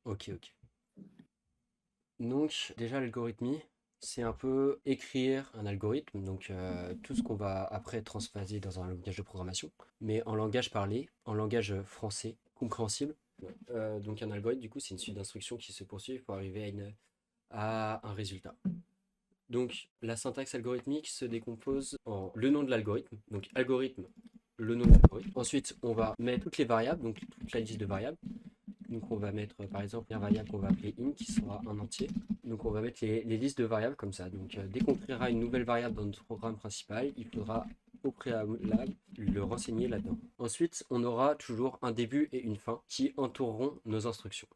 Ok, ok. Donc déjà l'algorithmie, c'est un peu écrire un algorithme, donc tout ce qu'on va après transposer dans un langage de programmation, mais en langage parlé, en langage français, compréhensible. Donc un algorithme, du coup, c'est une suite d'instructions qui se poursuivent pour arriver à un résultat. Donc la syntaxe algorithmique se décompose en le nom de l'algorithme, donc algorithme, le nom de l'algorithme. Ensuite, on va mettre toutes les variables, donc toute la liste de variables. Donc on va mettre par exemple une variable qu'on va appeler int qui sera un entier. Donc on va mettre les listes de variables comme ça. Donc dès qu'on créera une nouvelle variable dans notre programme principal, il faudra au préalable le renseigner là-dedans. Ensuite, on aura toujours un début et une fin qui entoureront nos instructions.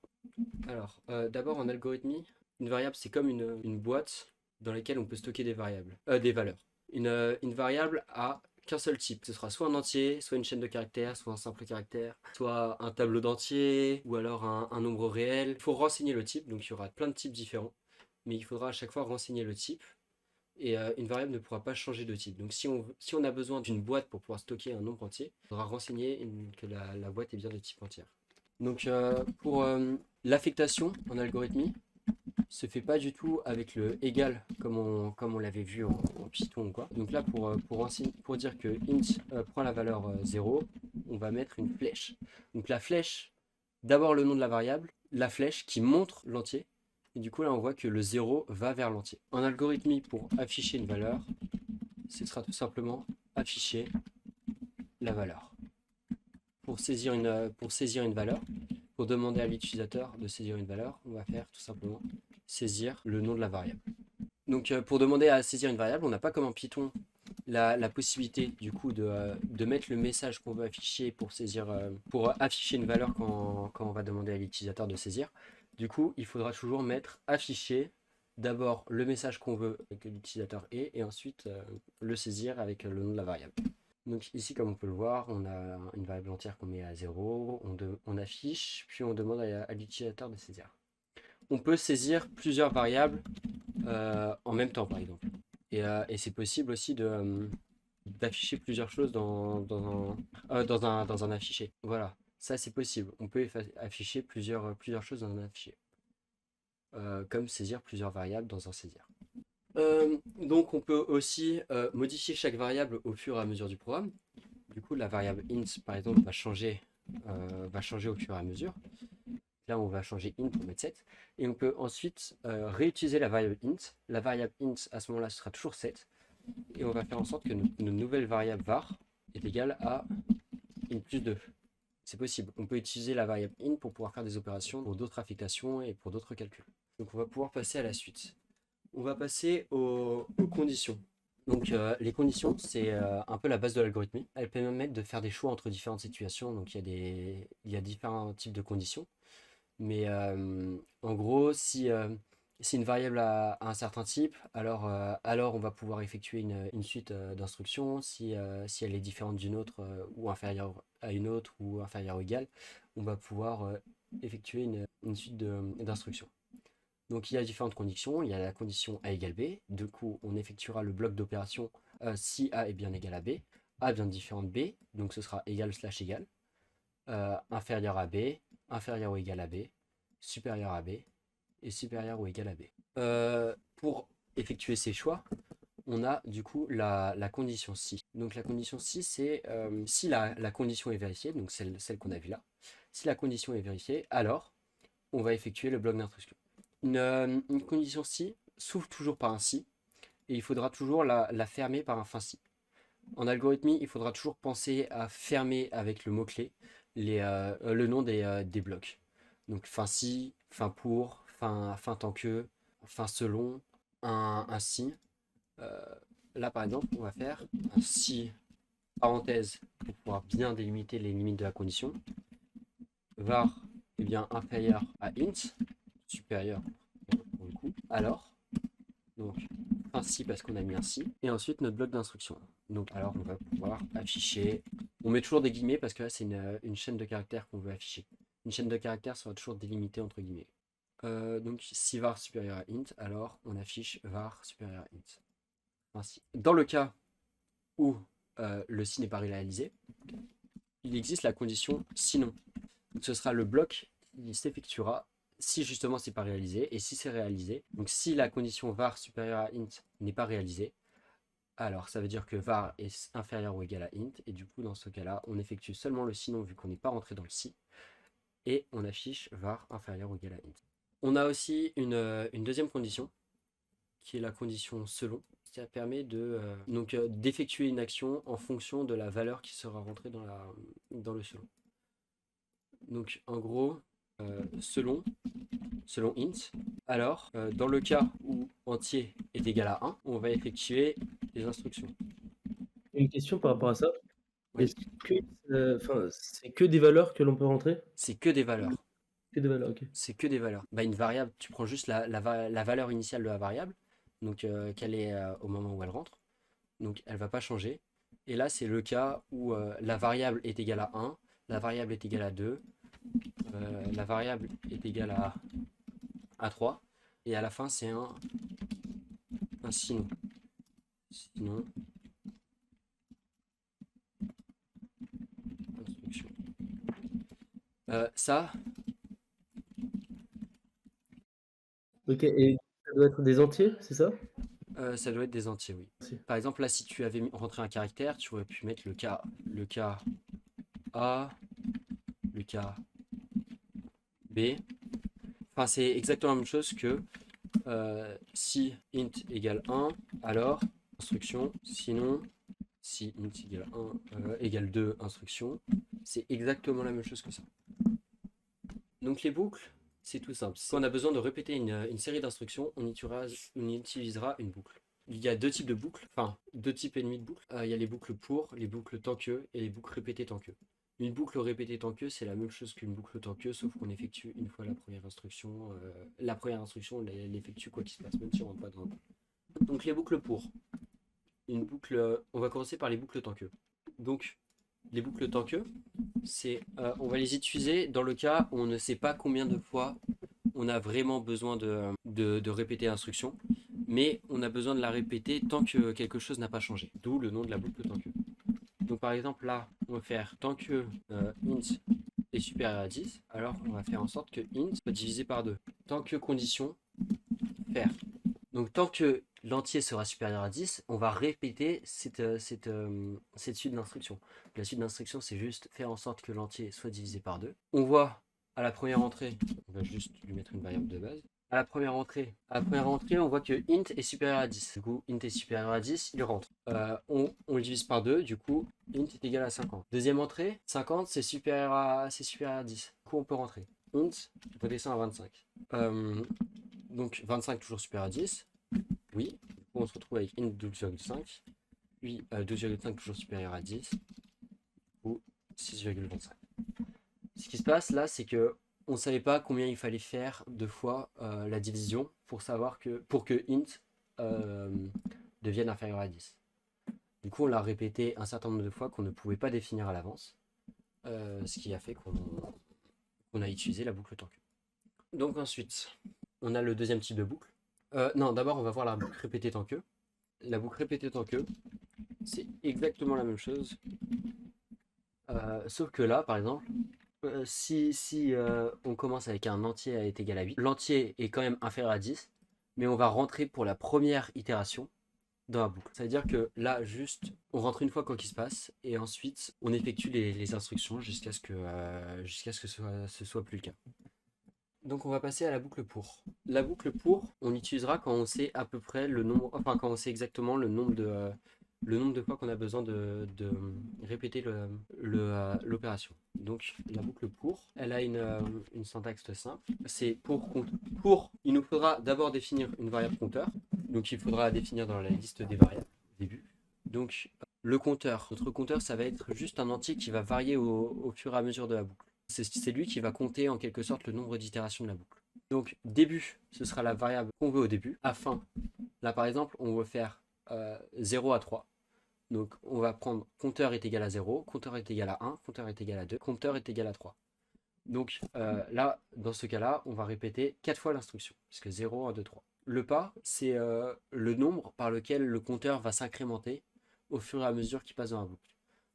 Alors, d'abord en algorithmie, une variable c'est comme une boîte dans laquelle on peut stocker des valeurs. Une variable a qu'un seul type. Ce sera soit un entier, soit une chaîne de caractères, soit un simple caractère, soit un tableau d'entiers, ou alors un nombre réel. Il faut renseigner le type, donc il y aura plein de types différents, mais il faudra à chaque fois renseigner le type. Et une variable ne pourra pas changer de type. Donc si on a besoin d'une boîte pour pouvoir stocker un nombre entier, il faudra renseigner que la boîte est bien de type entière. Donc pour l'affectation en algorithmie, se fait pas du tout avec le égal comme on l'avait vu en Python ou quoi. Donc là pour dire que int prend la valeur 0, on va mettre une flèche. Donc la flèche, d'abord le nom de la variable, la flèche qui montre l'entier. Et du coup là on voit que le 0 va vers l'entier. En algorithmie, pour afficher une valeur, ce sera tout simplement afficher la valeur. Pour saisir une valeur, pour demander à l'utilisateur de saisir une valeur, on va faire tout simplement saisir le nom de la variable. Donc pour demander à saisir une variable, on n'a pas comme en Python la possibilité du coup de mettre le message qu'on veut afficher pour afficher une valeur quand on va demander à l'utilisateur de saisir. Du coup, il faudra toujours mettre afficher d'abord le message qu'on veut que l'utilisateur ait et ensuite le saisir avec le nom de la variable. Donc ici, comme on peut le voir, on a une variable entière qu'on met à 0, on affiche, puis on demande à l'utilisateur de saisir. On peut saisir plusieurs variables en même temps, par exemple. Et c'est possible aussi d'afficher plusieurs choses dans un affiché. Voilà, ça c'est possible. On peut afficher plusieurs choses dans un affiché. Comme saisir plusieurs variables dans un saisir. Donc on peut aussi modifier chaque variable au fur et à mesure du programme. Du coup, la variable int, par exemple, va changer au fur et à mesure. Là, on va changer int pour mettre 7. Et on peut ensuite réutiliser la variable int. La variable int, à ce moment-là, ce sera toujours 7. Et on va faire en sorte que notre nouvelle variable var est égale à int plus 2. C'est possible. On peut utiliser la variable int pour pouvoir faire des opérations pour d'autres affectations et pour d'autres calculs. Donc on va pouvoir passer à la suite. On va passer aux conditions. Donc les conditions, c'est un peu la base de l'algorithmie. Elles permettent de faire des choix entre différentes situations. Donc il y a différents types de conditions. Mais en gros, si une variable a un certain type, alors on va pouvoir effectuer une suite d'instructions. Si elle est différente d'une autre ou inférieure à une autre ou inférieure ou égale, on va pouvoir effectuer une suite d'instructions. Donc il y a différentes conditions. Il y a la condition A égale B. Du coup, on effectuera le bloc d'opération si A est bien égal à B. A bien différent de B, donc ce sera égal slash égal. Inférieur à B, inférieur ou égal à B, supérieur à B et supérieur ou égal à B. Pour effectuer ces choix, on a du coup la condition si. Donc la condition si, c'est si la condition est vérifiée, donc celle qu'on a vue là. Si la condition est vérifiée, alors on va effectuer le bloc d'instruction. Une condition si s'ouvre toujours par un si, et il faudra toujours la fermer par un fin si. En algorithmie, il faudra toujours penser à fermer avec le mot-clé le nom des blocs. Donc fin si, fin pour, fin tant que, fin selon, un si. Euh, Là par exemple, on va faire un si parenthèse pour pouvoir bien délimiter les limites de la condition. Var est bien inférieur à int, supérieur pour le coup. Alors, donc un si parce qu'on a mis un si, et ensuite notre bloc d'instruction. Donc alors on va pouvoir afficher, on met toujours des guillemets parce que là c'est une chaîne de caractères qu'on veut afficher. Une chaîne de caractères sera toujours délimitée entre guillemets. Donc si var supérieur à int, alors on affiche var supérieur à int. Ainsi. Dans le cas où le si n'est pas réalisé, il existe la condition sinon. Donc ce sera le bloc qui s'effectuera si justement c'est pas réalisé, et si c'est réalisé, donc si la condition var supérieure à int n'est pas réalisée, alors ça veut dire que var est inférieur ou égal à int, et du coup dans ce cas-là, on effectue seulement le sinon vu qu'on n'est pas rentré dans le si, et on affiche var inférieur ou égal à int. On a aussi une deuxième condition, qui est la condition selon, qui permet d'effectuer une action en fonction de la valeur qui sera rentrée dans le selon. Donc en gros, selon int, alors dans le cas où entier est égal à 1, on va effectuer les instructions. Une question par rapport à ça. Oui. Est-ce que, c'est que des valeurs que l'on peut rentrer? C'est que des valeurs. Que des valeurs, OK. C'est que des valeurs. Bah, une variable, tu prends juste la valeur initiale de la variable, donc qu'elle est au moment où elle rentre. Donc elle va pas changer. Et là, c'est le cas où la variable est égale à 1, la variable est égale à 2, la variable est égale à 3, et à la fin, c'est un sinon. Sinon, instruction. Ça, OK, et ça doit être des entiers, c'est ça? ça doit être des entiers, oui. Merci. Par exemple, là, si tu avais rentré un caractère, tu aurais pu mettre le cas A, le cas B. Enfin, c'est exactement la même chose que si int égale 1, alors instruction, sinon si int égale 1 égale 2, instruction. C'est exactement la même chose que ça. Donc les boucles, c'est tout simple. Si on a besoin de répéter une série d'instructions, on utilisera une boucle. Il y a deux types de boucles, enfin deux types et demi de boucles. Il y a les boucles pour, les boucles tant que et les boucles répétées tant que. Une boucle répétée tant que, c'est la même chose qu'une boucle tant que, sauf qu'on effectue une fois la première instruction. On l'effectue quoi qu'il se passe, même si on rentre pas dans le boucle. Donc les boucles pour. Une boucle, on va commencer par les boucles tant que. Donc les boucles tant que, on va les utiliser dans le cas où on ne sait pas combien de fois on a vraiment besoin de répéter l'instruction, mais on a besoin de la répéter tant que quelque chose n'a pas changé. D'où le nom de la boucle tant que. Donc par exemple là, on va faire tant que int est supérieur à 10, alors on va faire en sorte que int soit divisé par 2. Tant que condition faire. Donc tant que l'entier sera supérieur à 10, on va répéter cette suite d'instructions. La suite d'instructions, c'est juste faire en sorte que l'entier soit divisé par 2. On voit à la première entrée, on va juste lui mettre une variable de base. À la première entrée, on voit que int est supérieur à 10. Du coup, int est supérieur à 10, il rentre. On le divise par 2, du coup, int est égal à 50. Deuxième entrée, 50, c'est supérieur à 10. Du coup, on peut rentrer. Int redescend à 25. Donc 25 toujours supérieur à 10. Oui. Du coup, on se retrouve avec int 12,5. Puis 12,5 toujours supérieur à 10. Ou 6,25. Ce qui se passe là, c'est que on ne savait pas combien il fallait faire de fois la division pour que int devienne inférieur à 10. Du coup, on l'a répété un certain nombre de fois qu'on ne pouvait pas définir à l'avance. Ce qui a fait qu'on a utilisé la boucle tant que. Donc ensuite, on a le deuxième type de boucle. Non, d'abord, on va voir la boucle répétée tant que. La boucle répétée tant que, c'est exactement la même chose. Sauf que là, par exemple, si on commence avec un entier est égal à 8, l'entier est quand même inférieur à 10, mais on va rentrer pour la première itération dans la boucle. Ça veut dire que là, juste, on rentre une fois quoi qu'il se passe, et ensuite, on effectue les instructions jusqu'à ce que ce soit plus le cas. Donc on va passer à la boucle pour. La boucle pour, on l'utilisera quand on sait à peu près le nombre, enfin quand on sait exactement le nombre de fois qu'on a besoin de répéter l'opération. Donc la boucle pour, elle a une syntaxe simple. C'est pour, il nous faudra d'abord définir une variable compteur. Donc il faudra définir dans la liste des variables au début. Donc le compteur, notre compteur, ça va être juste un entier qui va varier au fur et à mesure de la boucle. C'est lui qui va compter en quelque sorte le nombre d'itérations de la boucle. Donc début, ce sera la variable qu'on veut au début. À fin, là par exemple, on veut faire 0 à 3. Donc on va prendre compteur est égal à 0, compteur est égal à 1, compteur est égal à 2, compteur est égal à 3. Donc là, dans ce cas-là, on va répéter 4 fois l'instruction, puisque 0, 1, 2, 3. Le pas, c'est le nombre par lequel le compteur va s'incrémenter au fur et à mesure qu'il passe dans la boucle.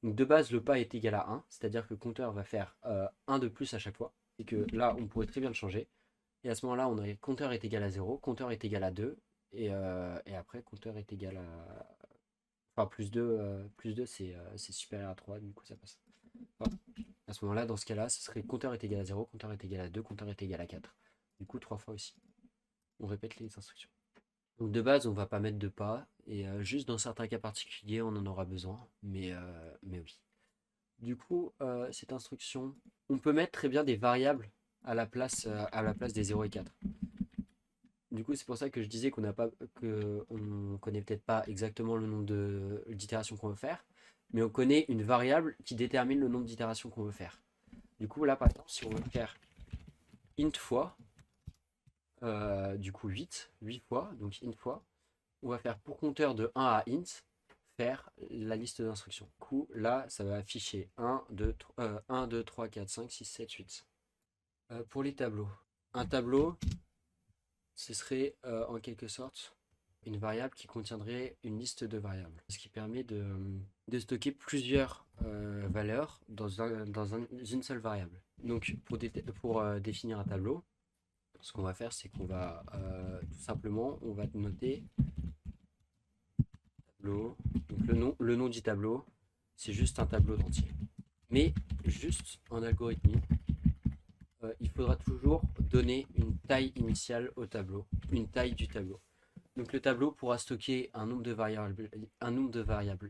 Donc de base, le pas est égal à 1, c'est-à-dire que le compteur va faire 1 de plus à chaque fois. Et que là, on pourrait très bien le changer. Et à ce moment-là, on a compteur est égal à 0, compteur est égal à 2, et après, compteur est égal à... Enfin, plus 2 c'est supérieur à 3, du coup ça passe. Enfin, à ce moment-là, dans ce cas-là, ce serait compteur est égal à 0, compteur est égal à 2, compteur est égal à 4. Du coup, 3 fois aussi. On répète les instructions. Donc de base, on va pas mettre de pas, et juste dans certains cas particuliers, on en aura besoin, mais oui. Du coup, cette instruction, on peut mettre très bien des variables à la place des 0 et 4. Du coup, c'est pour ça que je disais qu'on connaît peut-être pas exactement le nombre d'itérations qu'on veut faire, mais on connaît une variable qui détermine le nombre d'itérations qu'on veut faire. Du coup, là, par exemple, si on veut faire int fois, du coup 8 fois, donc int fois, on va faire pour compteur de 1 à int, faire la liste d'instructions. Du coup, là, ça va afficher 1, 2, 3, 4, 5, 6, 7, 8. Pour les tableaux. Un tableau, ce serait en quelque sorte une variable qui contiendrait une liste de variables, ce qui permet de stocker plusieurs valeurs dans une seule variable. Donc pour définir un tableau, ce qu'on va faire, c'est qu'on va tout simplement, on va noter tableau. Donc le nom du tableau, c'est juste un tableau entier. Mais juste en algorithmie, il faudra toujours donner une taille initiale au tableau, une taille du tableau. Donc le tableau pourra stocker un nombre de variables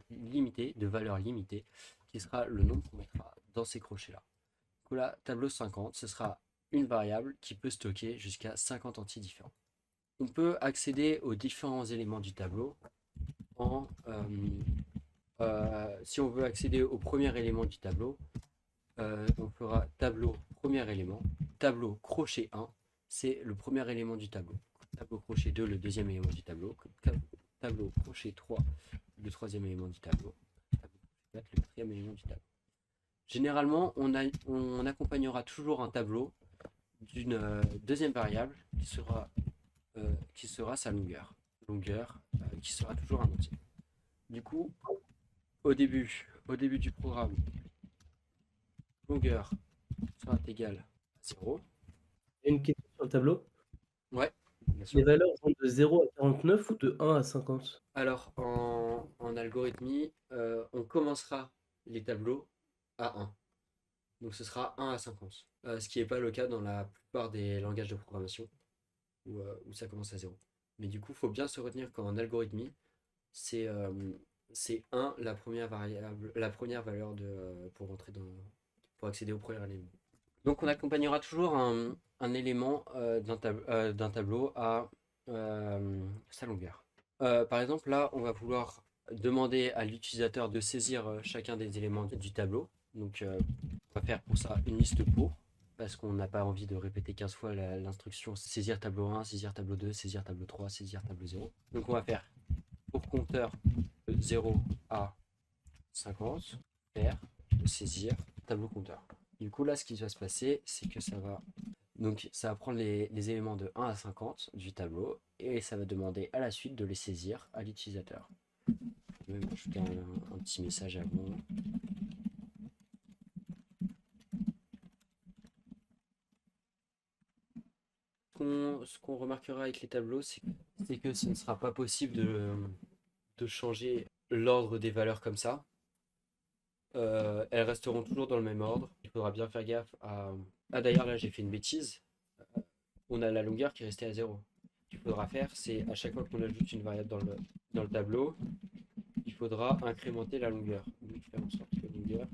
limité, de valeurs limitées, qui sera le nombre qu'on mettra dans ces crochets-là. Donc là, tableau 50, ce sera une variable qui peut stocker jusqu'à 50 entiers différents. On peut accéder aux différents éléments du tableau si on veut accéder au premier élément du tableau, on fera tableau premier élément, tableau crochet 1, c'est le premier élément du tableau. Tableau crochet 2, le deuxième élément du tableau. Tableau crochet 3, le troisième élément du tableau. Tableau crochet 4, le quatrième élément du tableau. Généralement, on accompagnera toujours un tableau d'une deuxième variable qui sera sa longueur. Longueur qui sera toujours un entier. Du coup, au début du programme, longueur sera égale à 0. Il y a une question sur le tableau. Ouais, bien sûr. Les valeurs vont de 0 à 49 ou de 1 à 50? Alors, en algorithmie, on commencera les tableaux à 1. Donc ce sera 1 à 50. Ce qui n'est pas le cas dans la plupart des langages de programmation, où ça commence à 0. Mais du coup, il faut bien se retenir qu'en algorithmie, c'est 1 la première valeur pour accéder au premier élément. Donc on accompagnera toujours un élément d'un tableau à sa longueur. Par exemple, là, on va vouloir demander à l'utilisateur de saisir chacun des éléments du tableau. Donc on va faire pour ça une liste pour, parce qu'on n'a pas envie de répéter 15 fois l'instruction saisir tableau 1, saisir tableau 2, saisir tableau 3, saisir tableau 0. Donc on va faire pour compteur de 0 à 50, faire saisir tableau compteur. Du coup là, ce qui va se passer, c'est que ça va prendre les éléments de 1 à 50 du tableau et ça va demander à la suite de les saisir à l'utilisateur. Je vais même ajouter un petit message avant. Ce qu'on remarquera avec les tableaux, c'est que ce ne sera pas possible de changer l'ordre des valeurs comme ça. Elles resteront toujours dans le même ordre. Il faudra bien faire gaffe à... Ah d'ailleurs là j'ai fait une bêtise. On a la longueur qui est restée à 0. Ce qu'il faudra faire, c'est à chaque fois qu'on ajoute une variable dans le tableau, il faudra incrémenter la longueur. Donc faire en sorte que longueur...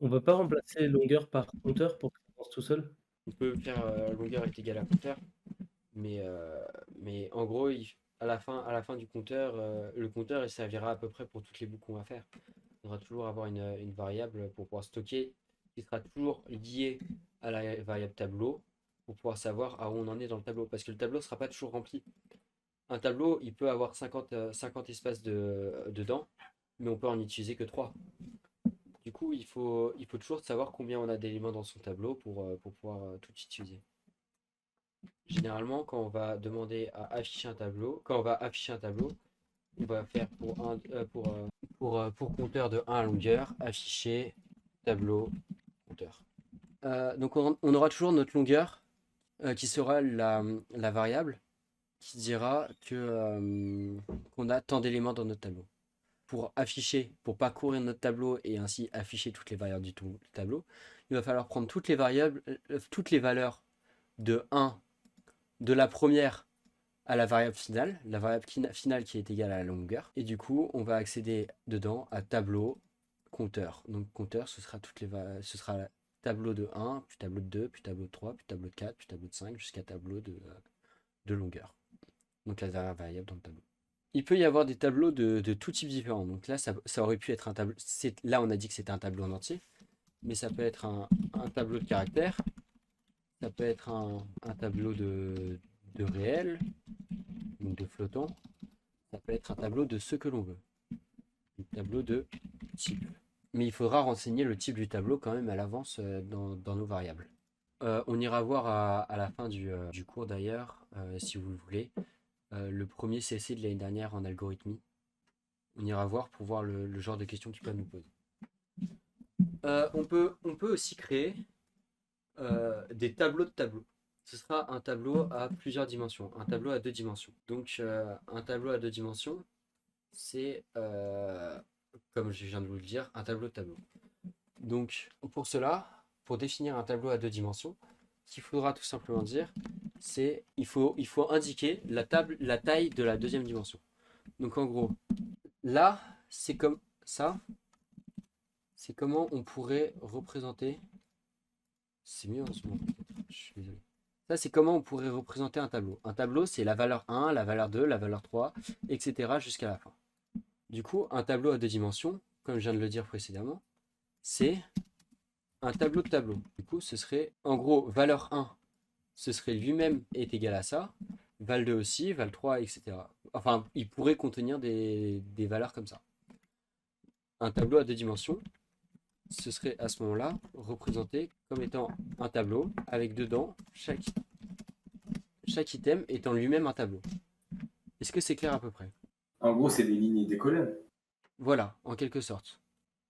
On ne peut pas remplacer longueur par compteur pour que ça avance tout seul? On peut faire longueur est égale à compteur, mais en gros, à la fin du compteur, le compteur il servira à peu près pour toutes les boucles qu'on va faire. Il faudra toujours avoir une variable pour pouvoir stocker qui sera toujours liée à la variable tableau pour pouvoir savoir à où on en est dans le tableau. Parce que le tableau ne sera pas toujours rempli. Un tableau, il peut avoir 50 espaces dedans, mais on peut en utiliser que 3. Du coup, il faut toujours savoir combien on a d'éléments dans son tableau pour pouvoir tout utiliser. Généralement, quand on va demander à afficher un tableau, on va faire pour compteur de 1 à longueur, afficher tableau compteur. Donc on aura toujours notre longueur qui sera la variable qui dira qu'on a tant d'éléments dans notre tableau. Pour parcourir notre tableau et ainsi afficher toutes les variables du tableau, il va falloir prendre toutes les valeurs de 1, de la première à la variable finale finale qui est égale à la longueur. Et du coup, on va accéder dedans à tableau, compteur. Donc compteur, ce sera tableau de 1, puis tableau de 2, puis tableau de 3, puis tableau de 4, puis tableau de 5, jusqu'à tableau de longueur. Donc la dernière variable dans le tableau. Il peut y avoir des tableaux de tout type différents. Donc là, ça aurait pu être un tableau. Là, on a dit que c'était un tableau en entier. Mais ça peut être un tableau de caractères. Ça peut être un tableau de réel, donc de flottant. Ça peut être un tableau de ce que l'on veut. Un tableau de type. Mais il faudra renseigner le type du tableau quand même à l'avance dans nos variables. On ira voir à la fin du cours d'ailleurs, si vous le voulez, le premier CSC de l'année dernière en algorithmie. On ira voir pour voir le genre de questions qu'ils peuvent nous poser. On peut aussi créer des tableaux de tableaux. Ce sera un tableau à plusieurs dimensions, un tableau à 2 dimensions. Donc un tableau à 2 dimensions, c'est, comme je viens de vous le dire, un tableau de tableau. Donc pour cela, pour définir un tableau à 2 dimensions, ce qu'il faudra tout simplement dire, c'est il faut indiquer la taille de la deuxième dimension. Donc en gros, là, c'est comme ça. C'est comment on pourrait représenter. C'est mieux en ce moment, peut-être. Je suis désolé. Ça, c'est comment on pourrait représenter un tableau. Un tableau, c'est la valeur 1, la valeur 2, la valeur 3, etc. jusqu'à la fin. Du coup, un tableau à 2 dimensions, comme je viens de le dire précédemment, c'est un tableau de tableau. Du coup, ce serait, en gros, valeur 1, ce serait lui-même est égal à ça, val 2 aussi, val 3, etc. Enfin, il pourrait contenir des valeurs comme ça. Un tableau à 2 dimensions, ce serait à ce moment-là représenté comme étant un tableau avec dedans chaque item étant lui-même un tableau. Est-ce que c'est clair à peu près? En gros, c'est des lignes et des colonnes. Voilà, en quelque sorte.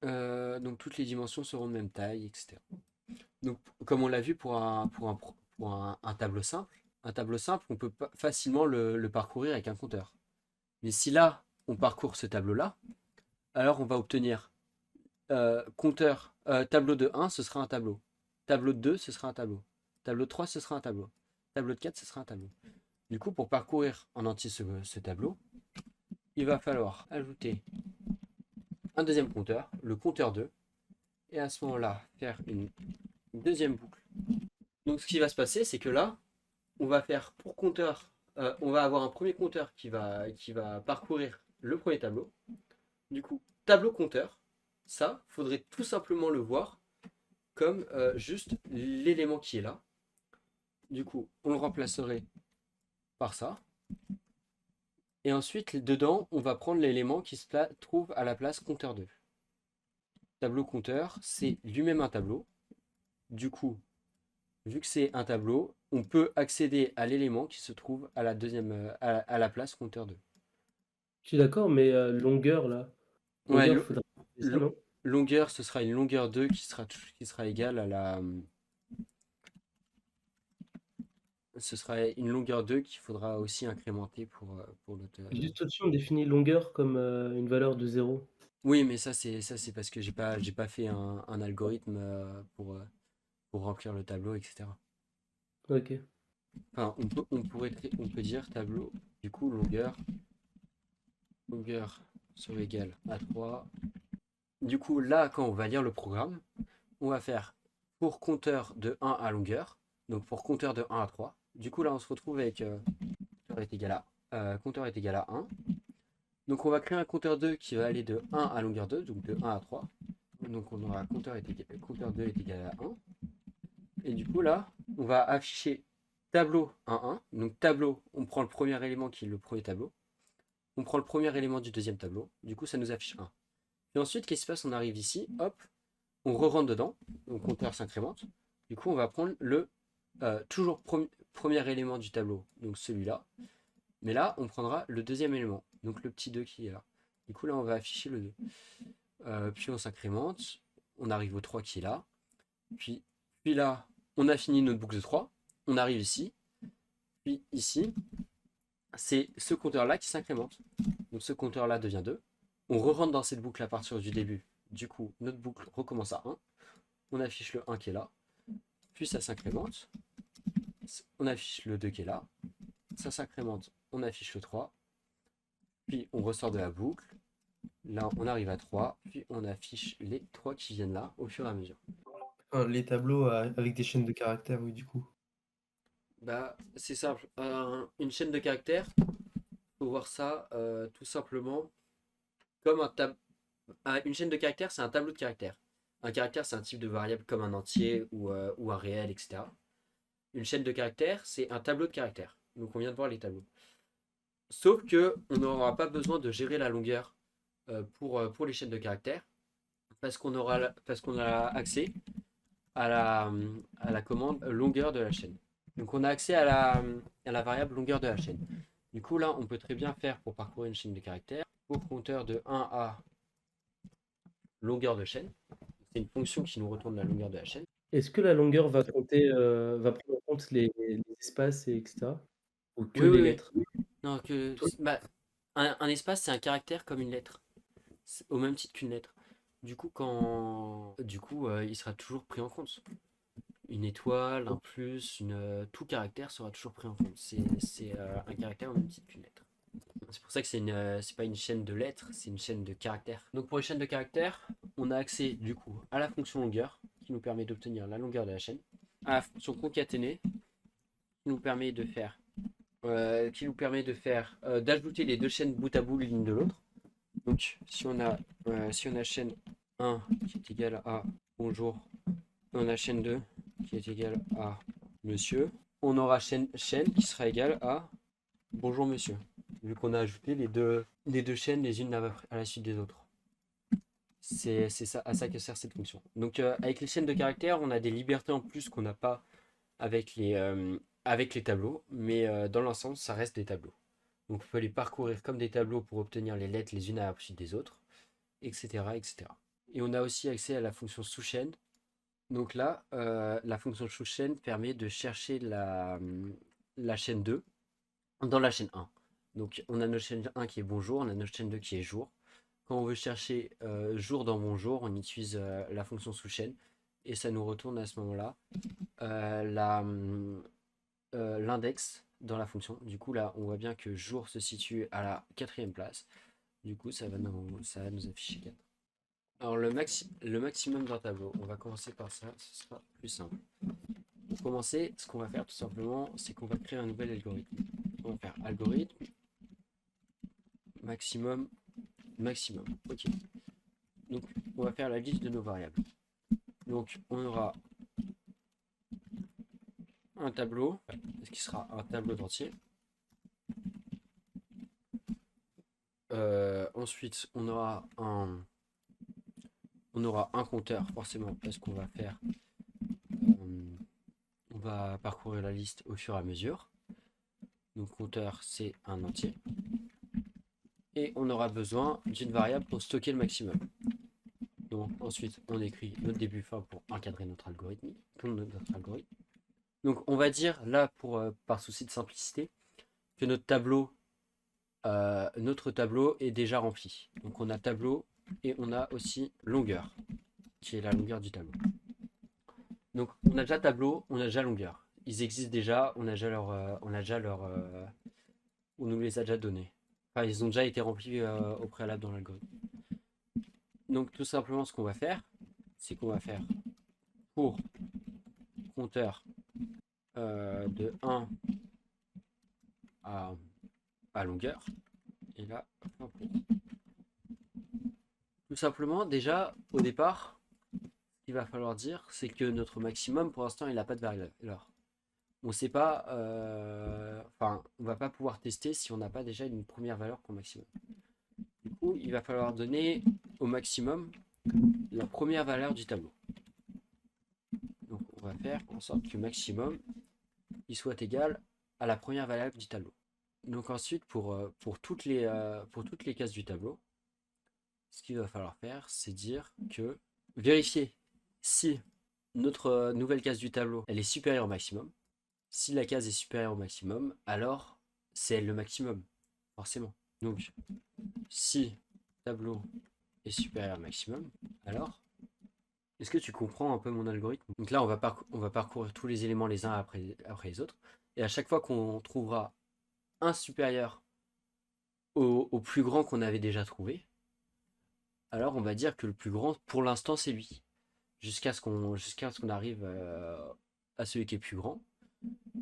Donc toutes les dimensions seront de même taille, etc. Donc comme on l'a vu pour un tableau simple, on peut facilement le parcourir avec un compteur. Mais si là, on parcourt ce tableau-là, alors on va obtenir tableau de 1, ce sera un tableau. Tableau de 2, ce sera un tableau. Tableau de 3, ce sera un tableau. Tableau de 4, ce sera un tableau. Du coup, pour parcourir en entier ce tableau, il va falloir ajouter un deuxième compteur, le compteur 2, et à ce moment-là, faire une deuxième boucle. Donc ce qui va se passer, c'est que là, on va faire pour compteur, on va avoir un premier compteur qui va parcourir le premier tableau. Du coup, tableau compteur, ça, faudrait tout simplement le voir comme juste l'élément qui est là. Du coup, on le remplacerait par ça. Et ensuite, dedans, on va prendre l'élément qui se trouve à la place compteur 2. Tableau compteur, c'est lui-même un tableau. Du coup, vu que c'est un tableau, on peut accéder à l'élément qui se trouve à la deuxième, à la place compteur 2. Je suis d'accord, mais longueur là. Ouais, Longueur, faudrait ça, non? longueur, ce sera une longueur 2 qui sera égale à la. Ce sera une longueur 2 qu'il faudra aussi incrémenter pour l'auteur. Juste au-dessus, on définit longueur comme une valeur de 0. Oui, mais ça c'est parce que j'ai pas fait un algorithme pour remplir le tableau, etc. Ok. Enfin, on peut dire tableau, du coup longueur serait égale à 3. Du coup, là, quand on va lire le programme, on va faire pour compteur de 1 à longueur, donc pour compteur de 1 à 3. Du coup, là, on se retrouve avec compteur est égal à 1. Donc, on va créer un compteur 2 qui va aller de 1 à longueur 2, donc de 1 à 3. Donc, on aura compteur 2 est égal à 1. Et du coup, là, on va afficher tableau 1, 1. Donc, tableau, on prend le premier élément qui est le premier tableau. On prend le premier élément du deuxième tableau. Du coup, ça nous affiche 1. Et ensuite, qu'est-ce qui se passe? On arrive ici, hop, on re-rentre dedans, donc compteur s'incrémente. Du coup, on va prendre le toujours premier élément du tableau, donc celui-là. Mais là, on prendra le deuxième élément, donc le petit 2 qui est là. Du coup, là, on va afficher le 2. Puis on s'incrémente, on arrive au 3 qui est là. Puis là, on a fini notre boucle de 3. on arrive ici, puis ici, c'est ce compteur-là qui s'incrémente. Donc ce compteur-là devient 2. On re-rentre dans cette boucle à partir du début. Du coup, notre boucle recommence à 1. On affiche le 1 qui est là. Puis ça s'incrémente. On affiche le 2 qui est là. Ça s'incrémente. On affiche le 3. Puis on ressort de la boucle. Là, on arrive à 3. Puis on affiche les 3 qui viennent là au fur et à mesure. Enfin, les tableaux avec des chaînes de caractères, oui, du coup. Bah, c'est simple. Une chaîne de caractères, faut voir ça tout simplement comme une chaîne de caractères, c'est un tableau de caractères. Un caractère, c'est un type de variable comme un entier ou un réel, etc. Une chaîne de caractères, c'est un tableau de caractères. Donc on vient de voir les tableaux. Sauf que on n'aura pas besoin de gérer la longueur pour les chaînes de caractères parce qu'on a accès à la commande longueur de la chaîne. Donc on a accès à la variable longueur de la chaîne. Du coup là, on peut très bien faire pour parcourir une chaîne de caractères au compteur de 1 à longueur de chaîne. C'est une fonction qui nous retourne la longueur de la chaîne. Est-ce que la longueur va compter, va prendre en compte les espaces et etc. Ou que Oui, les oui, oui. lettres? Non, bah, un espace, c'est un caractère comme une lettre. C'est au même titre qu'une lettre. Du coup, il sera toujours pris en compte. Une étoile, un plus, tout caractère sera toujours pris en compte. C'est un caractère au même titre qu'une lettre. C'est pour ça que c'est pas une chaîne de lettres, c'est une chaîne de caractères. Donc pour les chaînes de caractères, on a accès du coup à la fonction longueur qui nous permet d'obtenir la longueur de la chaîne, à la fonction concaténée qui nous permet de faire d'ajouter les deux chaînes bout à bout l'une de l'autre. Donc si on a chaîne 1 qui est égale à bonjour, et on a chaîne 2 qui est égale à monsieur, on aura chaîne qui sera égale à bonjour monsieur, vu qu'on a ajouté les deux chaînes les unes à la suite des autres. C'est ça, à ça que sert cette fonction. Donc avec les chaînes de caractères, on a des libertés en plus qu'on n'a pas avec les tableaux, mais dans l'ensemble, ça reste des tableaux. Donc on peut les parcourir comme des tableaux pour obtenir les lettres les unes à la suite des autres, etc., etc. Et on a aussi accès à la fonction sous-chaîne. Donc là, la fonction sous-chaîne permet de chercher la chaîne 2 dans la chaîne 1. Donc on a notre chaîne 1 qui est bonjour, on a notre chaîne 2 qui est jour. Quand on veut chercher jour dans bonjour, on utilise la fonction sous-chaîne et ça nous retourne à ce moment-là l'index dans la fonction. Du coup là, on voit bien que jour se situe à la 4e place. Du coup, ça va nous afficher 4. Alors le maximum d'un tableau, on va commencer par ça, ce sera plus simple. Pour commencer, ce qu'on va faire tout simplement, c'est qu'on va créer un nouvel algorithme. On va faire algorithme, maximum, maximum. Ok. Donc on va faire la liste de nos variables. Donc on aura un tableau, ce qui sera un tableau d'entier. Ensuite, on aura un compteur, forcément, parce qu'on va faire, on va parcourir la liste au fur et à mesure. Donc compteur, c'est un entier. Et on aura besoin d'une variable pour stocker le maximum. Donc ensuite, on écrit notre début fin pour encadrer notre algorithme. Donc on va dire là, par souci de simplicité, que notre tableau est déjà rempli. Donc on a tableau et on a aussi longueur, qui est la longueur du tableau. Donc on a déjà tableau, on a déjà longueur. Ils existent déjà, on nous les a déjà donnés. Enfin, ils ont déjà été remplis au préalable dans l'algorithme. Donc tout simplement, ce qu'on va faire, c'est qu'on va faire pour compteur de 1 à longueur. Et là, tout simplement, déjà, au départ, ce qu'il va falloir dire, c'est que notre maximum, pour l'instant, il n'a pas de valeur. On sait pas, on va pas pouvoir tester si on n'a pas déjà une première valeur pour maximum. Du coup, il va falloir donner au maximum la première valeur du tableau. Donc, on va faire en sorte que maximum, il soit égal à la première valeur du tableau. Donc ensuite, pour toutes les cases du tableau, ce qu'il va falloir faire, c'est dire que vérifier si notre nouvelle case du tableau, elle est supérieure au maximum. Si la case est supérieure au maximum, alors c'est le maximum, forcément. Donc, si tableau est supérieur au maximum, alors est-ce que tu comprends un peu mon algorithme? Donc là, on va parcourir tous les éléments les uns après les autres. Et à chaque fois qu'on trouvera un supérieur au plus grand qu'on avait déjà trouvé, alors on va dire que le plus grand, pour l'instant, c'est lui. Jusqu'à ce qu'on arrive à celui qui est plus grand.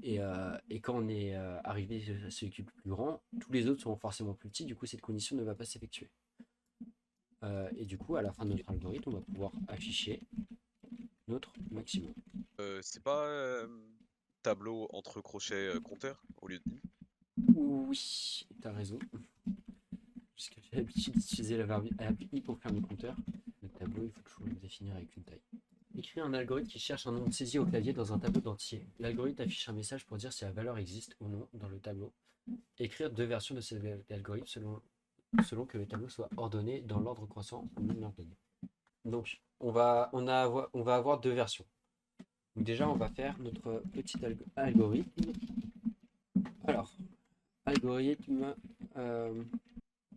Et quand on est arrivé à celui qui est le plus grand, tous les autres sont forcément plus petits, du coup cette condition ne va pas s'effectuer. Et du coup, à la fin de notre algorithme, on va pouvoir afficher notre maximum. C'est pas tableau entre crochets compteur au lieu de i? Oui, t'as raison. Puisque j'ai l'habitude d'utiliser la verbe i pour faire mes compteurs. Le tableau, il faut toujours le définir avec une taille. Écrire un algorithme qui cherche un nombre saisi au clavier dans un tableau d'entier. L'algorithme affiche un message pour dire si la valeur existe ou non dans le tableau. Écrire deux versions de cet algorithme selon que le tableau soit ordonné dans l'ordre croissant ou non ordonné. Donc, on va avoir deux versions. Donc déjà, on va faire notre petit algorithme. Alors, algorithme...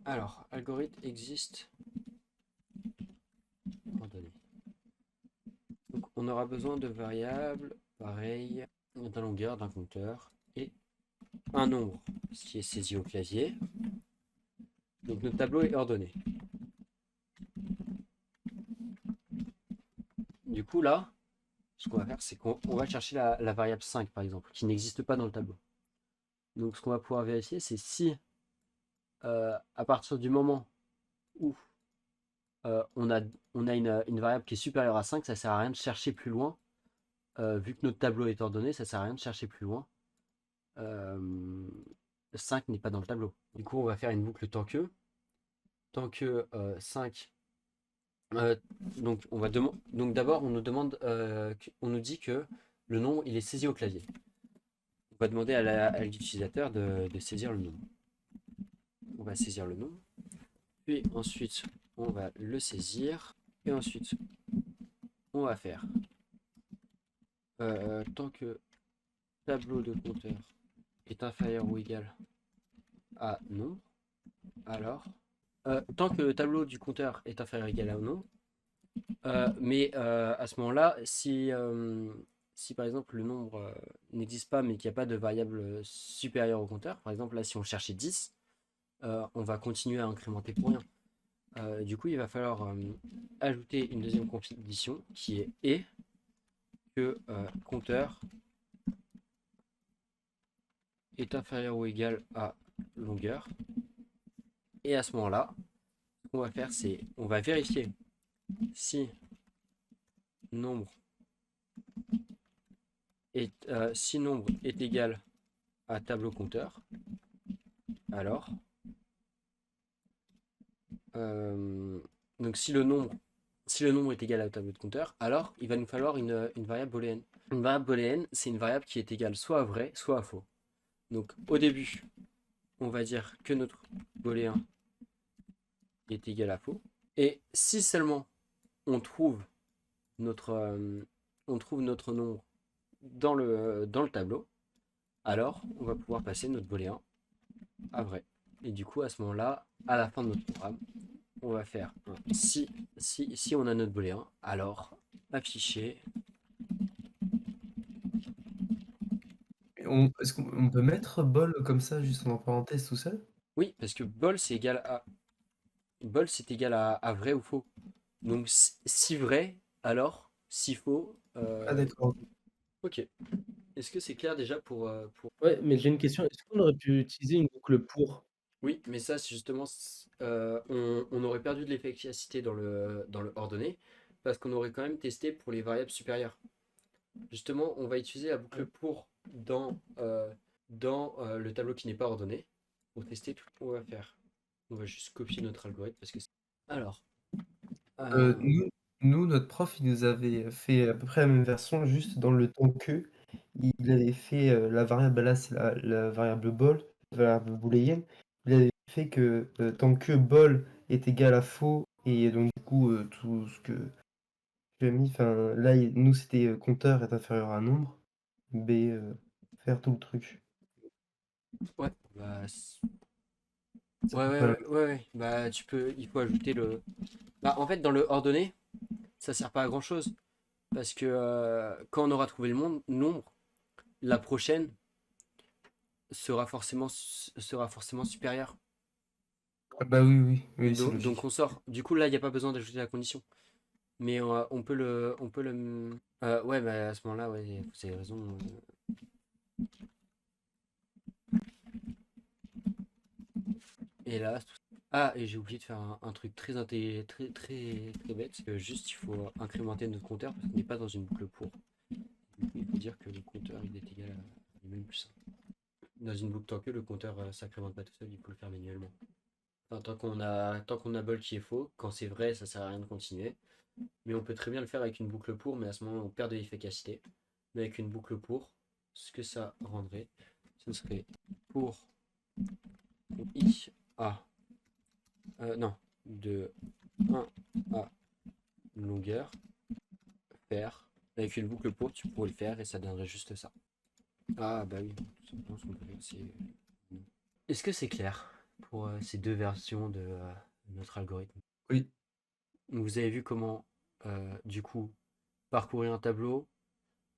algorithme existe ordonné. Donc, on aura besoin de variables, pareil, d'un longueur, d'un compteur, et un nombre, ce qui est saisi au clavier. Donc, notre tableau est ordonné. Du coup, là, ce qu'on va faire, c'est qu'on va chercher la variable 5, par exemple, qui n'existe pas dans le tableau. Donc, ce qu'on va pouvoir vérifier, c'est si, à partir du moment où on a une variable qui est supérieure à 5, ça ne sert à rien de chercher plus loin. Vu que notre tableau est ordonné, ça ne sert à rien de chercher plus loin. 5 n'est pas dans le tableau. Du coup, on va faire une boucle tant que 5. Donc, donc d'abord, on nous demande, on nous dit que le nombre il est saisi au clavier. On va demander à l'utilisateur de saisir le nombre. On va saisir le nombre. Puis ensuite, on va le saisir. Et ensuite, on va faire tant que tableau de compteur est inférieur ou égal à nombre, alors tant que le tableau du compteur est inférieur ou égal à nombre, mais à ce moment-là, si par exemple le nombre n'existe pas mais qu'il n'y a pas de variable supérieure au compteur, par exemple là si on cherchait 10, on va continuer à incrémenter pour rien. Du coup, il va falloir ajouter une deuxième condition qui est et que compteur est inférieur ou égal à longueur. Et à ce moment-là, ce qu'on va faire, c'est on va vérifier si nombre si nombre est égal à tableau compteur, alors donc si le nombre est égal au tableau de compteur, alors il va nous falloir une variable booléenne. Une variable booléenne, c'est une variable qui est égale soit à vrai, soit à faux. Donc au début, on va dire que notre booléen est égal à faux. Et si seulement on trouve notre nombre dans le tableau, alors on va pouvoir passer notre booléen à vrai. Et du coup, à ce moment-là, à la fin de notre programme, on va faire si on a notre booléen, alors afficher. Est-ce qu'on peut mettre bol comme ça, juste en parenthèse tout seul? Oui, parce que bol c'est égal à vrai ou faux. Donc si vrai, alors si faux. Ah d'accord. Ok. Est-ce que c'est clair déjà pour... Ouais, mais j'ai une question. Est-ce qu'on aurait pu utiliser une boucle pour? Oui, mais ça, c'est justement, on aurait perdu de l'efficacité dans le ordonné, parce qu'on aurait quand même testé pour les variables supérieures. Justement, on va utiliser la boucle pour dans le tableau qui n'est pas ordonné, pour tester tout ce qu'on va faire. On va juste copier notre algorithme, parce que... Alors, Nous, notre prof, il nous avait fait à peu près la même version, juste dans le temps que. Il avait fait la variable, là, c'est la variable bol, la variable booléenne. Il avait fait que tant que bol est égal à faux, et donc du coup, tout ce que tu as mis, enfin, là, nous, c'était compteur est inférieur à nombre, B faire tout le truc. Ouais, bah, C'est à ouais, peu ouais, près la ouais, ouais, ouais. Bah, il faut ajouter le. Bah, en fait, dans le ordonné, ça sert pas à grand chose. Parce que quand on aura trouvé le nombre, la prochaine sera forcément supérieure. ah bah oui, oui, oui, c'est Donc logique. on sort. Du coup, là, il n'y a pas besoin d'ajouter la condition. Mais ouais, bah, à ce moment-là, ouais, vous avez raison. Et là, ah, et j'ai oublié de faire un truc très, très, très bête. Juste, il faut incrémenter notre compteur parce qu'on n'est pas dans une boucle pour. Du coup, il faut dire que le compteur il est égal à lui-même plus 1. Dans une boucle tant que le compteur s'incrémente pas tout seul, il faut le faire manuellement. Enfin, tant qu'on a bol qui est faux, quand c'est vrai, ça sert à rien de continuer. Mais on peut très bien le faire avec une boucle pour, mais à ce moment on perd de l'efficacité. Mais avec une boucle pour, ce que ça rendrait, ce serait pour i à non, de 1 à longueur, faire. Avec une boucle pour, tu pourrais le faire et ça donnerait juste ça. Ah bah oui, tout simplement, ce qu'on peut faire, c'est. Est-ce que c'est clair pour ces deux versions de notre algorithme? Oui, Vous avez vu comment, du coup, parcourir un tableau.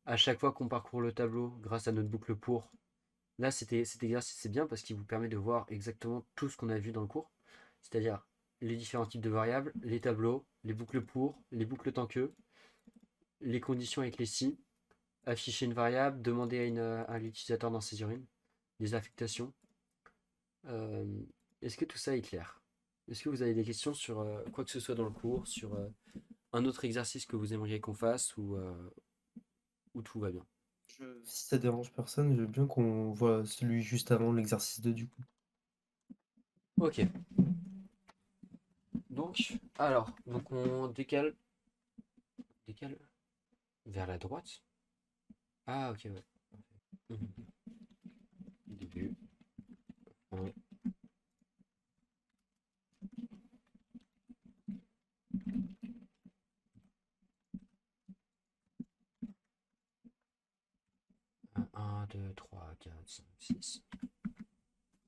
À chaque fois qu'on parcourt le tableau, grâce à notre boucle pour, là, cet exercice, c'est bien parce qu'il vous permet de voir exactement tout ce qu'on a vu dans le cours. C'est-à-dire les différents types de variables, les tableaux, les boucles pour, les boucles tant que, les conditions avec les si, afficher une variable, demander à l'utilisateur d'en saisir une, des affectations. Euh, Est-ce que tout ça est clair? Est-ce que vous avez des questions sur quoi que ce soit dans le cours, sur un autre exercice que vous aimeriez qu'on fasse ou tout va bien? si ça dérange personne, je veux bien qu'on voit celui juste avant l'exercice 2 du coup. Ok. Donc on décale vers la droite. Ah, ok, ouais. Mhm. Début. Fin. 1, 2, 3, 4, 5, 6.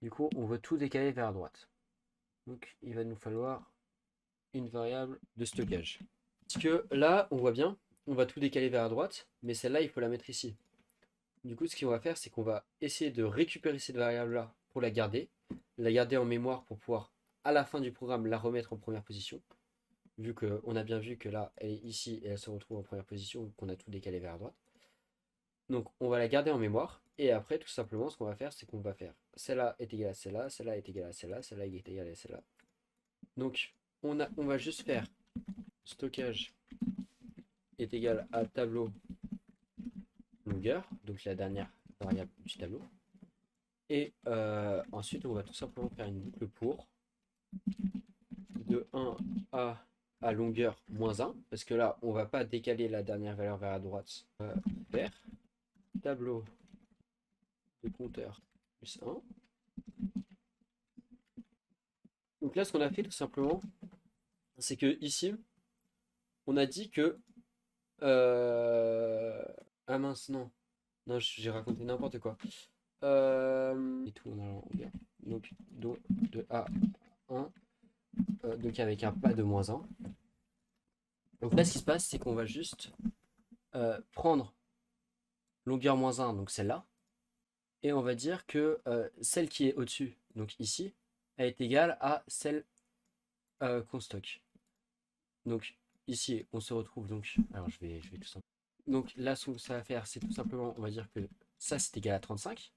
Du coup, on veut tout décaler vers la droite. Donc, il va nous falloir une variable de stockage. Parce que là, on voit bien, on va tout décaler vers la droite, mais celle-là, il faut la mettre ici. Du coup, ce qu'on va faire, c'est qu'on va essayer de récupérer cette variable-là pour la garder en mémoire pour pouvoir, à la fin du programme, la remettre en première position. Vu qu'on a bien vu que là, elle est ici et elle se retrouve en première position, qu'on a tout décalé vers la droite. Donc, on va la garder en mémoire. Et après, tout simplement, ce qu'on va faire, c'est qu'on va faire celle-là est égale à celle-là, celle-là est égale à celle-là, celle-là est égale à celle-là. Donc, on va juste faire stockage est égal à tableau longueur, donc la dernière variable du tableau. Et ensuite, on va tout simplement faire une boucle pour de 1 à longueur moins 1, parce que là, on va pas décaler la dernière valeur vers la droite. Faire tableau de compteur plus 1. Donc là, ce qu'on a fait tout simplement, c'est que ici, on a dit que... Ah mince, non. Non, j'ai raconté n'importe quoi. Et tout en allant bien. Donc, de A 1. Donc avec un pas de moins 1. Donc là, ce qui se passe, c'est qu'on va juste prendre longueur moins 1, donc celle-là. Et on va dire que celle qui est au-dessus, donc ici, elle est égale à celle qu'on stocke. Donc ici, on se retrouve donc... Alors je vais tout simplement... Donc là, ce que ça va faire, c'est tout simplement, on va dire que ça, c'est égal à 35,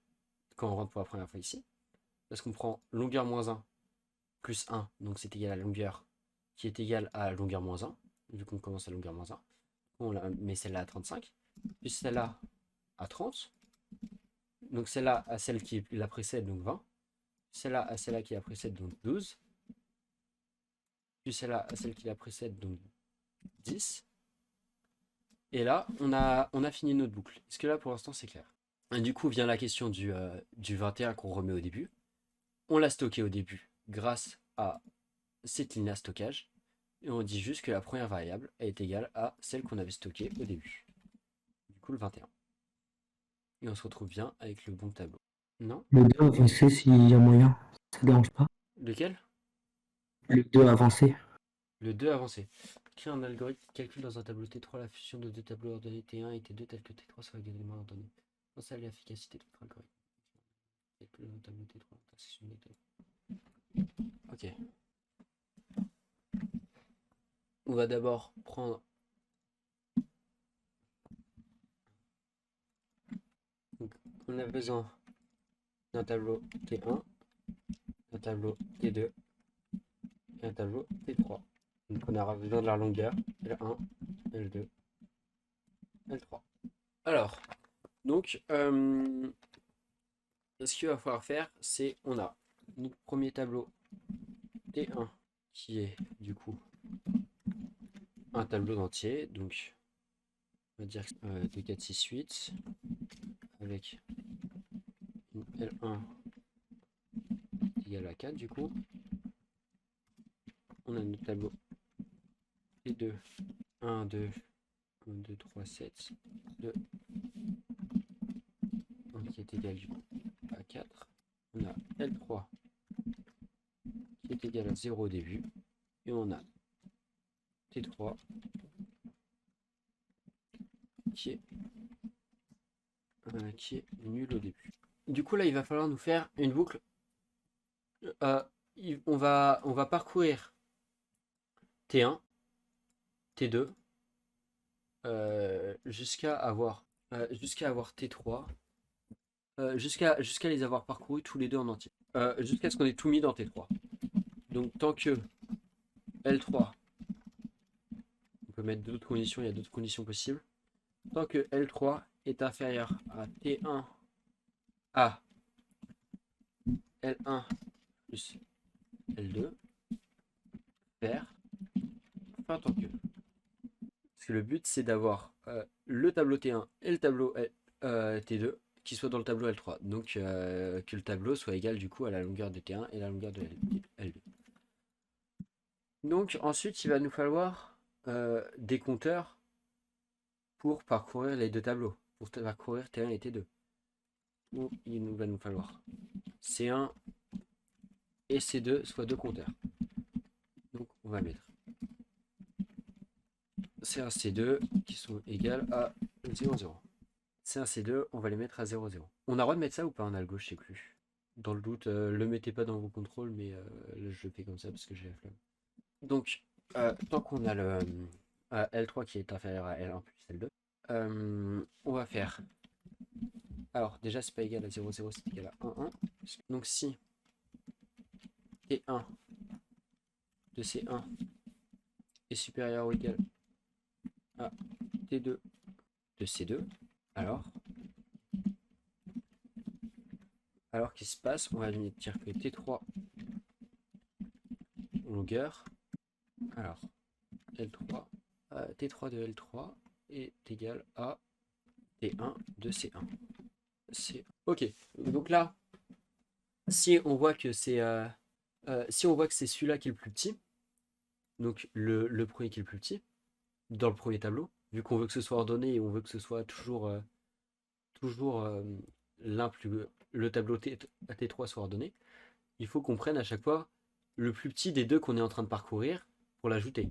quand on rentre pour la première fois ici. Parce qu'on prend longueur moins 1 plus 1, donc c'est égal à longueur qui est égale à longueur moins 1. Du coup, on commence à longueur moins 1. On met celle-là à 35, puis celle-là à 30. Donc celle-là à celle qui la précède, donc 20. Celle-là à celle-là qui la précède, donc 12. Puis celle-là à celle qui la précède, donc 10. Et là, on a fini notre boucle. Est-ce que là, pour l'instant, c'est clair? Et du coup, vient la question du 21 qu'on remet au début. On l'a stocké au début grâce à cette ligne à stockage. Et on dit juste que la première variable est égale à celle qu'on avait stockée au début. Du coup, le 21. Et on se retrouve bien avec le bon tableau. Non? Le 2 avancé s'il y a moyen, ça dérange pas. Lequel? Le 2 avancé. Le 2 avancé. Crée un algorithme qui calcule dans un tableau T3 la fusion de deux tableaux ordonnés T1 et T2 tels que T3 soit avec des éléments ordonnés. Pense à l'efficacité de votre algorithme. Calcule dans le tableau T3 l'intersection des tableaux. Ok. On va d'abord prendre. Donc, on a besoin d'un tableau T1, un tableau T2 et un tableau T3. Donc on aura besoin de la longueur L1, L2, L3. Alors, donc, ce qu'il va falloir faire, c'est on a notre premier tableau T1 qui est du coup un tableau entier, donc on va dire 2, 4, 6, 8 avec une L1 égale à 4 du coup. On a notre tableau T2 1, 2, 1, 2, 3, 7, 2, qui est égal du coup à 4. On a L3 qui est égal à 0 au début. Et on a T3 qui est nul au début. Du coup là il va falloir nous faire une boucle. On va parcourir T1, T2 jusqu'à avoir T3. Jusqu'à les avoir parcourus tous les deux en entier. Jusqu'à ce qu'on ait tout mis dans T3. Donc tant que L3, on peut mettre d'autres conditions, il y a d'autres conditions possibles. Tant que L3 est inférieur à T1 à L1 plus L2, faire fin tant que. Parce que le but c'est d'avoir le tableau T1 et le tableau T2 qui soit dans le tableau L3. Donc que le tableau soit égal du coup à la longueur de T1 et la longueur de L2. Donc ensuite il va nous falloir des compteurs pour parcourir les deux tableaux, pour parcourir T1 et T2. Donc il va nous falloir C1 et C2 soit deux compteurs. Donc on va mettre C1, C2 qui sont égales à 0, 0. C1, C2, on va les mettre à 0, 0. On a le droit de mettre ça ou pas en algo, je sais plus. Dans le doute, le mettez pas dans vos contrôles, mais là, je le fais comme ça parce que j'ai la flemme. Donc, tant qu'on a le L3 qui est inférieur à L1 plus L2, on va faire. Alors, déjà, c'est pas égal à 0, 0, c'est égal à 1, 1. Donc, si T1 de C1 est supérieur ou égal à T2 de C2, alors qu'est-ce qui se passe? On va dire que T3 longueur, alors L3, T3 de L3 est égal à T1 de C1. Ok, donc là, si on voit que c'est celui-là qui est le plus petit, donc le premier qui est le plus petit, dans le premier tableau, vu qu'on veut que ce soit ordonné et on veut que ce soit toujours le tableau T3 soit ordonné, il faut qu'on prenne à chaque fois le plus petit des deux qu'on est en train de parcourir pour l'ajouter.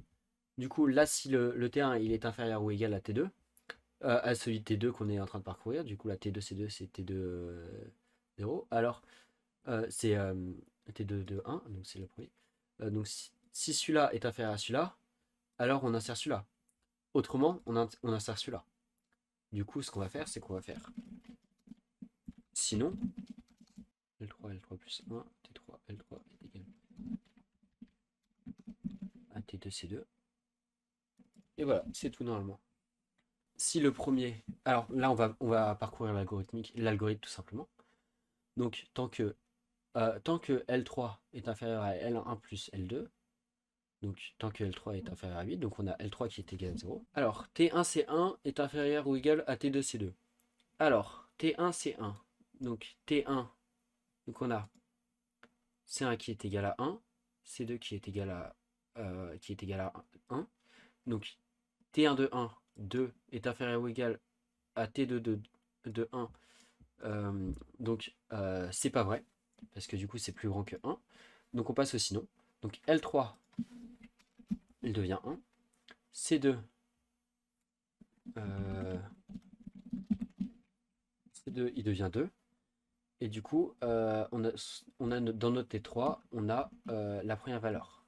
Du coup, là, si le T1 il est inférieur ou égal à T2, à celui de T2 qu'on est en train de parcourir, du coup, la T2, C2, c'est T2 0, alors c'est T2 de 1, donc c'est le premier. Donc si celui-là est inférieur à celui-là, alors on insère celui-là. Autrement, on insère celui-là. Du coup, ce qu'on va faire, c'est qu'on va faire sinon L3, L3 plus 1, T3, L3 est égal à T2, C2. Et voilà, c'est tout normalement. Si le premier... Alors là, on va parcourir l'algorithme tout simplement. Donc, tant que L3 est inférieur à L1 plus L2, donc tant que L3 est inférieur à 8, donc on a L3 qui est égal à 0. Alors, T1C1 est inférieur ou égal à T2C2. Alors, T1C1, donc T1, donc on a C1 qui est égal à 1, C2 qui est égal à 1. Donc T1 de 1, 2 est inférieur ou égal à T2 de 1, Donc c'est pas vrai, parce que du coup c'est plus grand que 1. Donc on passe au sinon. Donc L3, il devient 1. C2, C2 il devient 2. Et du coup, dans notre T3, on a la première valeur.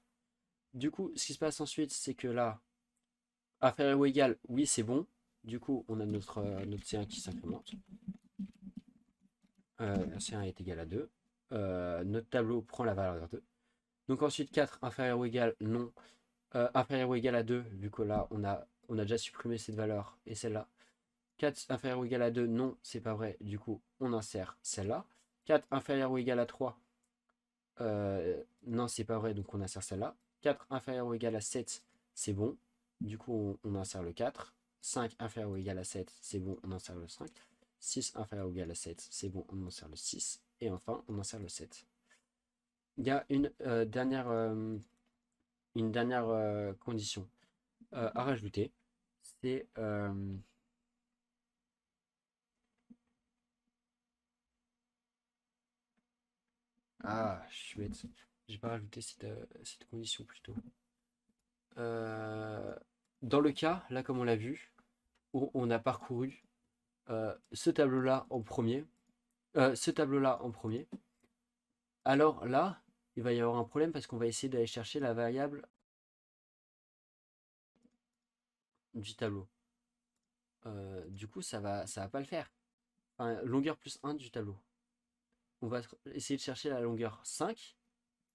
Du coup, ce qui se passe ensuite, c'est que là, inférieur ou égal, oui, c'est bon. Du coup, on a notre C1 qui s'incrémente. C1 est égal à 2. Notre tableau prend la valeur 2. Donc ensuite, 4, inférieur ou égal, non. Inférieur ou égal à 2, vu que là, on a déjà supprimé cette valeur et celle-là. 4 inférieur ou égal à 2, non, c'est pas vrai. Du coup, on insère celle-là. 4 inférieur ou égal à 3, non, c'est pas vrai, donc on insère celle-là. 4 inférieur ou égal à 7, c'est bon. Du coup, on insère le 4. 5 inférieur ou égal à 7, c'est bon, on insère le 5. 6 inférieur ou égal à 7, c'est bon, on insère le 6. Et enfin, on insère le 7. Il y a une dernière condition à rajouter. C'est je suis bête. J'ai pas rajouté cette condition plus tôt. Dans le cas, là comme on l'a vu, où on a parcouru ce tableau-là en premier, alors là, il va y avoir un problème parce qu'on va essayer d'aller chercher la variable du tableau. Du coup, ça va pas le faire. Enfin, longueur plus 1 du tableau. On va essayer de chercher la longueur 5,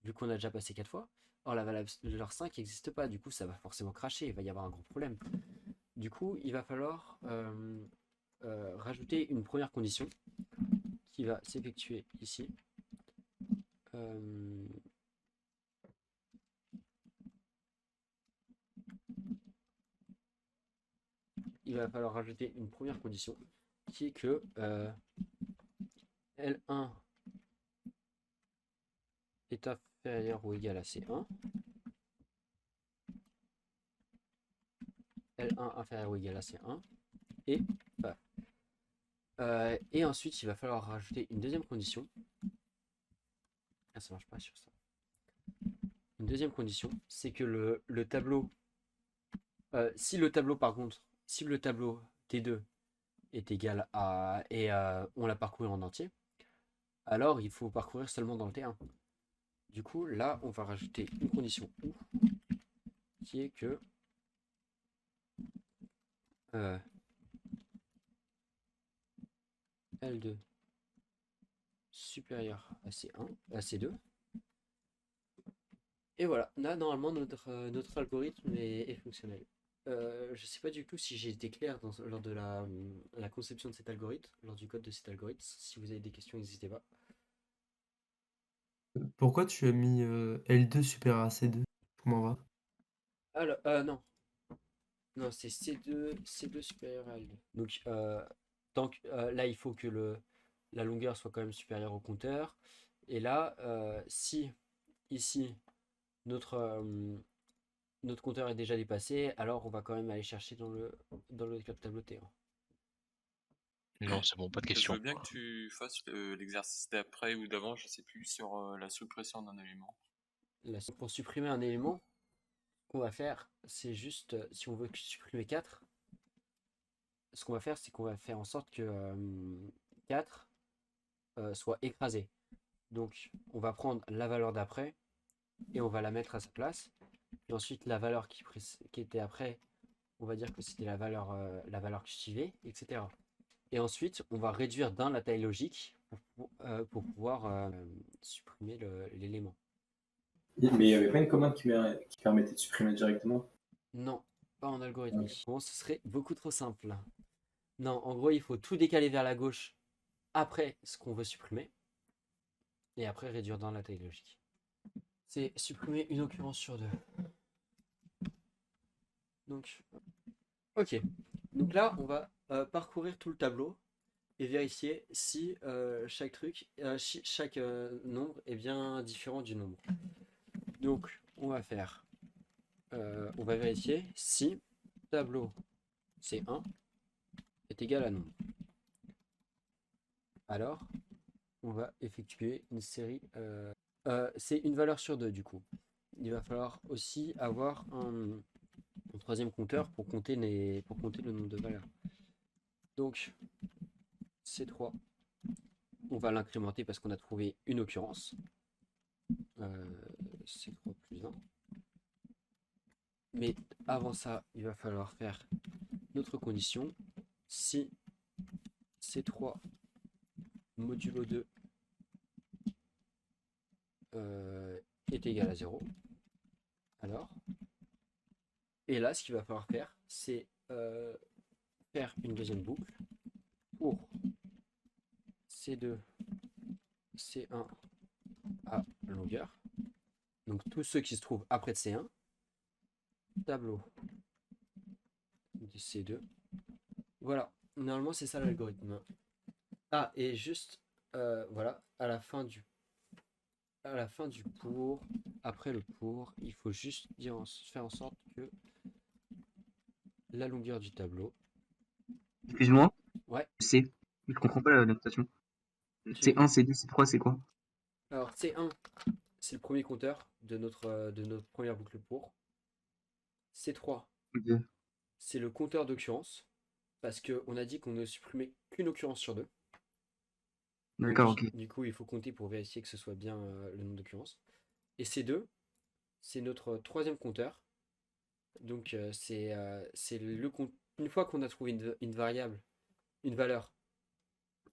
vu qu'on a déjà passé 4 fois. Or, la valeur 5 n'existe pas, du coup, ça va forcément cracher, il va y avoir un gros problème. Du coup, il va falloir rajouter une première condition qui va s'effectuer ici. Il va falloir rajouter une première condition qui est que L1 est inférieur ou égal à C1. L1 inférieur ou égal à C1. Et ensuite, il va falloir rajouter une deuxième condition. Ah, ça marche pas sur ça. Une deuxième condition, c'est que le tableau, si le tableau T2 est égal à, et on l'a parcouru en entier, alors il faut parcourir seulement dans le T1. Du coup, là, on va rajouter une condition ou, qui est que L2 supérieur à C1, à C2. Et voilà, là, normalement, notre algorithme est fonctionnel. Je sais pas du tout si j'ai été clair lors de la conception de cet algorithme, lors du code de cet algorithme. Si vous avez des questions, n'hésitez pas. Pourquoi tu as mis L2 supérieur à C2? Comment va? Alors, non. Non, c'est C2 supérieur à L2. Donc, là, il faut que la longueur soit quand même supérieure au compteur. Et là, si ici, notre compteur est déjà dépassé, alors on va quand même aller chercher dans le tableau T1. Non, c'est bon, pas de Je question. veux bien que tu fasses l'exercice d'après ou d'avant, je sais plus, sur la suppression d'un élément. Là, pour supprimer un élément, ce qu'on va faire, c'est juste, si on veut supprimer 4, ce qu'on va faire, c'est qu'on va faire en sorte que 4 soit écrasé. Donc, on va prendre la valeur d'après et on va la mettre à sa place. Et ensuite, la valeur qui était après, on va dire que c'était la valeur cultivée, etc. Et ensuite, on va réduire d'un la taille logique pour pouvoir supprimer l'élément. Mais il n'y avait pas une commande qui permettait de supprimer directement. Non, pas en algorithmique. Bon, ce serait beaucoup trop simple. Non, en gros, il faut tout décaler vers la gauche après ce qu'on veut supprimer. Et après réduire dans la taille logique. C'est supprimer une occurrence sur 2. Donc, ok. Donc là, on va parcourir tout le tableau et vérifier si chaque nombre est bien différent du nombre. Donc, on va vérifier si tableau C1 est égal à nombre. alors on va effectuer une série. C'est une valeur sur 2 du coup. Il va falloir aussi avoir un troisième compteur pour compter le nombre de valeurs. Donc C3, on va l'incrémenter parce qu'on a trouvé une occurrence. C3 plus 1. Mais avant ça, il va falloir faire notre condition. Si C3 modulo 2 est égal à 0, alors, et là, ce qu'il va falloir faire, c'est faire une deuxième boucle pour C2, C1 à longueur. Donc tous ceux qui se trouvent après de C1, tableau de C2. Voilà, normalement c'est ça l'algorithme. Ah, et juste, voilà, à la fin du pour, après le pour, il faut juste faire en sorte que la longueur du tableau. Excuse-moi. Ouais. C. Je comprends pas la notation. Tu- C1, C2, C3, c'est quoi? Alors C1, c'est le premier compteur de notre première boucle pour. C3, Ok. c'est le compteur d'occurrence, parce qu'on a dit qu'on ne supprimait qu'une occurrence sur 2. D'accord, Donc, ok. du coup, il faut compter pour vérifier que ce soit bien le nombre d'occurrences. Et C2, c'est notre troisième compteur. Donc, c'est une fois qu'on a trouvé une variable, une valeur,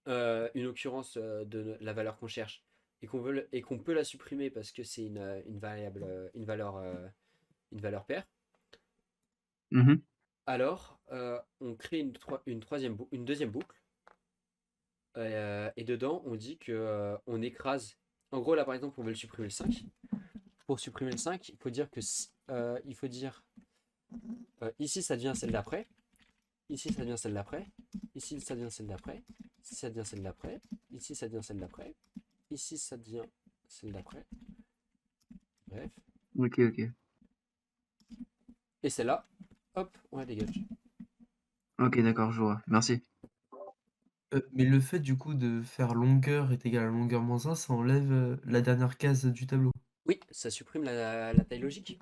une occurrence de la valeur qu'on cherche, et qu'on peut la supprimer parce que c'est une variable, une valeur paire, Mhm. alors on crée une deuxième boucle. Et dedans, on dit que on écrase. En gros, là par exemple, on veut le supprimer le 5. Pour supprimer le 5, il faut dire que ici ça devient celle d'après. Ici ça devient celle d'après. Ici ça devient celle d'après. Ici ça devient celle d'après. Ici ça devient celle d'après. Ici ça devient celle d'après. Bref. Ok, ok. Et celle-là, hop, on la dégage. Ok, d'accord, je vois. Merci. Mais le fait du coup de faire longueur est égal à longueur moins 1, ça enlève la dernière case du tableau. Oui, ça supprime la taille logique.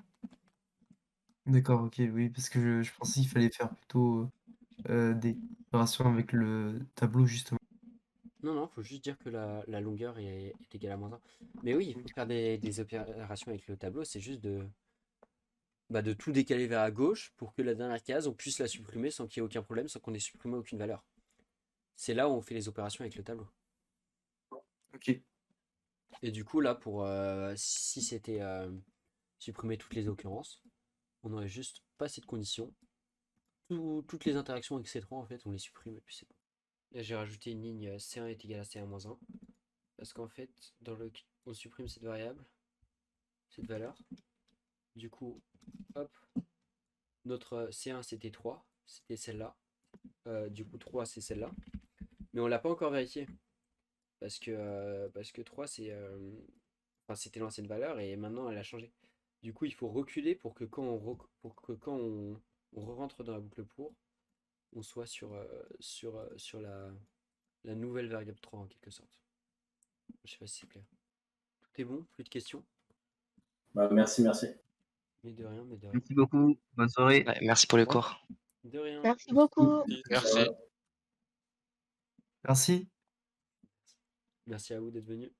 D'accord, ok, oui, parce que je pensais qu'il fallait faire plutôt des opérations avec le tableau justement. Non, non, faut juste dire que la longueur est égale à moins 1. Mais oui, il faut faire des opérations avec le tableau, c'est juste de tout décaler vers la gauche pour que la dernière case, on puisse la supprimer sans qu'il y ait aucun problème, sans qu'on ait supprimé aucune valeur. C'est là où on fait les opérations avec le tableau. Ok. Et du coup, là, si c'était supprimer toutes les occurrences, on aurait juste pas cette condition. Toutes les interactions avec C3, en fait, on les supprime et puis c'est bon. Là, j'ai rajouté une ligne C1 est égal à C1-1. Parce qu'en fait, on supprime cette variable, cette valeur. Du coup, hop, notre C1 c'était 3, c'était celle-là. Du coup 3 c'est celle-là. Mais on l'a pas encore vérifié. Parce que 3 c'était l'ancienne valeur et maintenant elle a changé. Du coup il faut reculer pour que quand on rentre dans la boucle pour, on soit sur la nouvelle variable 3 en quelque sorte. Je sais pas si c'est clair. Tout est bon? Plus de questions? Bah, merci. Mais de rien, mais de rien. Merci beaucoup. Bonne soirée. Ouais, merci pour les cours. De rien. Merci beaucoup. Merci. Merci. Merci à vous d'être venus.